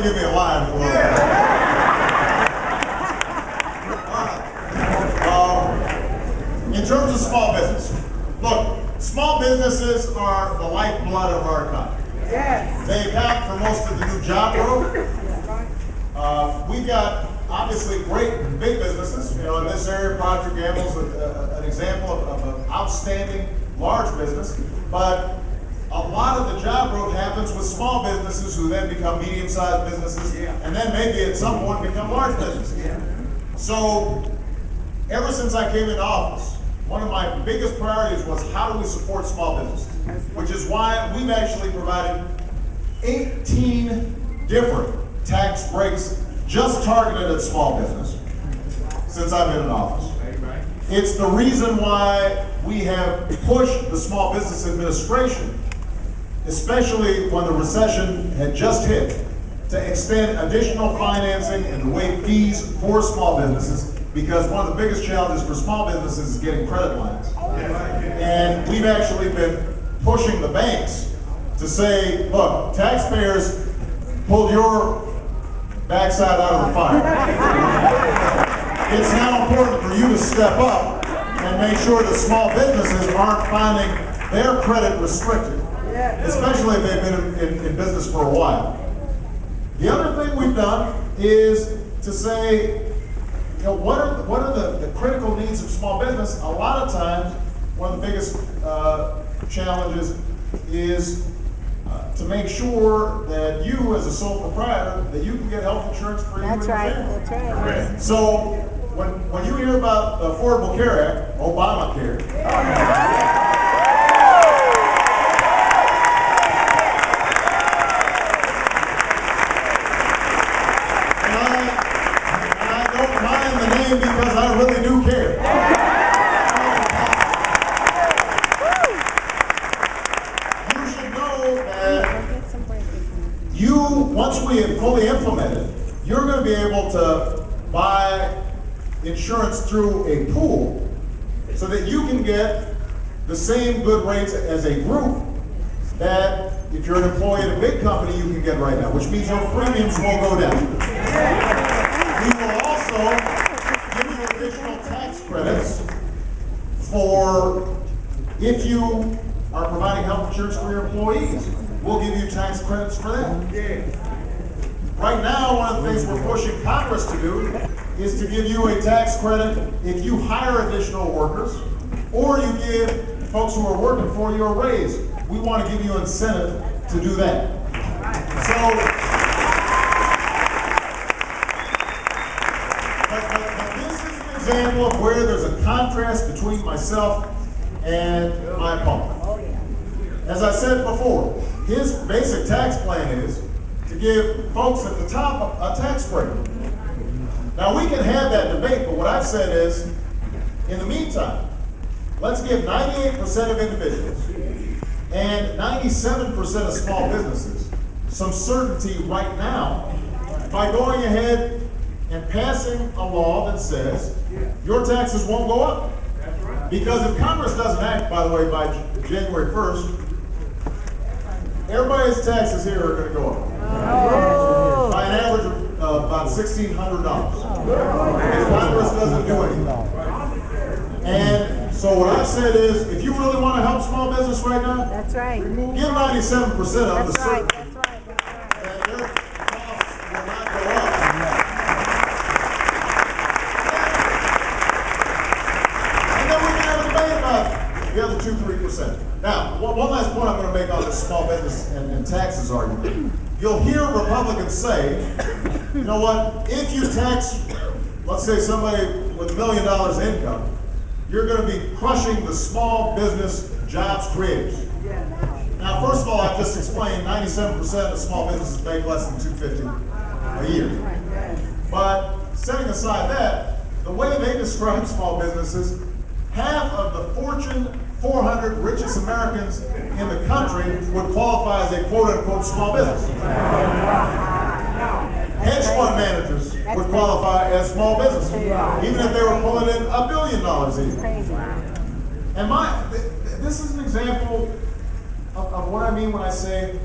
give me a line. In terms of small business, look, small businesses are the lifeblood of our economy. Yes. They account for most of the new job growth. We've got obviously great big businesses. You know, in this area, Procter & Gamble's an example of an outstanding large business. But a lot of the job growth happens with small businesses who then become medium-sized businesses, and then maybe at some point become large businesses. So, ever since I came into office, one of my biggest priorities was how do we support small businesses, which is why we've actually provided 18 different tax breaks just targeted at small business since I've been in office. It's the reason why we have pushed the Small Business Administration, especially when the recession had just hit, to extend additional financing and to waive fees for small businesses, because one of the biggest challenges for small businesses is getting credit lines. And we've actually been pushing the banks to say, look, taxpayers pulled your backside out of the fire. It's now important for you to step up and make sure that small businesses aren't finding their credit restricted, especially if they've been in business for a while. The other thing we've done is to say, you know, what are the critical needs of small business? A lot of times, one of the biggest challenges is to make sure that you, as a sole proprietor, that you can get health insurance for you and your family. That's right. So when you hear about the Affordable Care Act, Obamacare, and I don't mind the name because I really do care. Once we have fully implemented, you're going to be able to buy insurance through a pool so that you can get the same good rates as a group that if you're an employee at a big company you can get right now, which means your premiums will go down. We will also give you additional tax credits for if you are providing health insurance for your employees. We'll give you tax credits for that. Right now, one of the things we're pushing Congress to do is to give you a tax credit if you hire additional workers, or you give folks who are working for you a raise. We want to give you incentive to do that. So, but this is an example of where there's a contrast between myself and my opponent. As I said before, his basic tax plan is to give folks at the top a tax break. Now we can have that debate, but what I've said is, in the meantime, let's give 98% of individuals and 97% of small businesses some certainty right now by going ahead and passing a law that says your taxes won't go up. Because if Congress doesn't act, by the way, by January 1st, everybody's taxes here are going to go up. By an average of about $1,600. If Congress doesn't do anything. And so what I've said is, if you really want to help small business right now, That's right. give 97% of the certainty That's right. that their costs will not go up. And then we can have a debate about the other 2-3%. Now, one last point I'm going to make on this small business and taxes argument. You'll hear Republicans say, you know what, if you tax, let's say somebody with $1 million income, you're going to be crushing the small business jobs creators. Now, first of all, I've just explained 97% of small businesses make less than $250 a year. But setting aside that, the way they describe small businesses, half of the Fortune 400 richest Americans in the country would qualify as a quote-unquote small business. Hedge fund managers would qualify as small businesses, even if they were pulling in $1 billion a year. And this is an example of what I mean when I say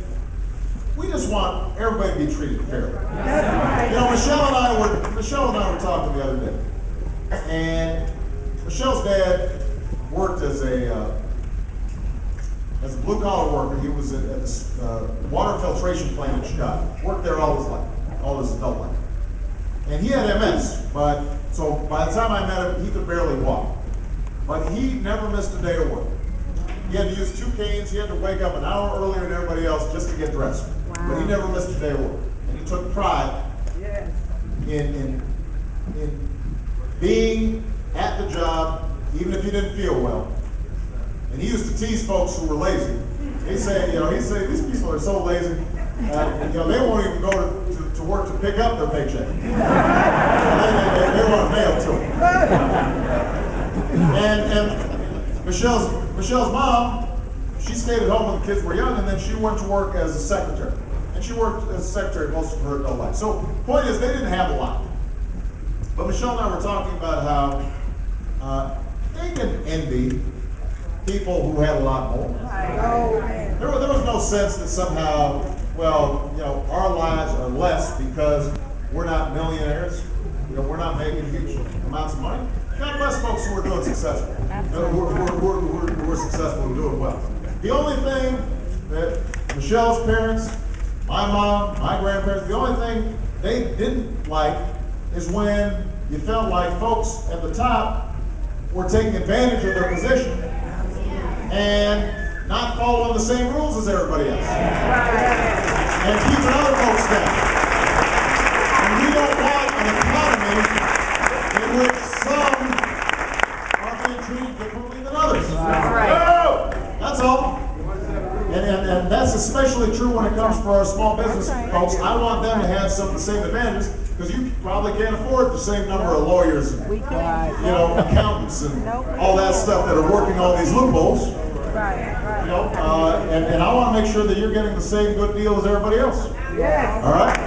we just want everybody to be treated fairly. That's right. You know, Michelle and I were talking the other day, and Michelle's dad worked as a blue collar worker. He was at this water filtration plant in Chicago. Worked there all his life, all his adult life. And he had MS, so by the time I met him, he could barely walk. But he never missed a day of work. He had to use 2 canes. He had to wake up an hour earlier than everybody else just to get dressed. Wow. But he never missed a day of work. And he took pride in being at the job, even if he didn't feel well. And he used to tease folks who were lazy. He'd say, these people are so lazy, they won't even go to work to pick up their paycheck. They want to mail to them. And Michelle's mom, she stayed at home when the kids were young, and then she went to work as a secretary. And she worked as a secretary most of her adult life. So the point is, they didn't have a lot. But Michelle and I were talking about how they didn't envy people who had a lot more. There was no sense that somehow, our lives are less because we're not millionaires. We're not making huge amounts of money. God bless folks who are doing successful, who are successful and doing well. The only thing that Michelle's parents, my mom, my grandparents, the only thing they didn't like is when you felt like folks at the top were taking advantage of their position and not following the same rules as everybody else. And keeping other folks down. And we don't want an economy in which some are being treated differently than others. That's all. And that's especially true when it comes for our small business folks. I want them to have some of the same advantages, because you probably can't afford the same number of lawyers and accountants and all that stuff that are working all these loopholes. And I want to make sure that you're getting the same good deal as everybody else. All right?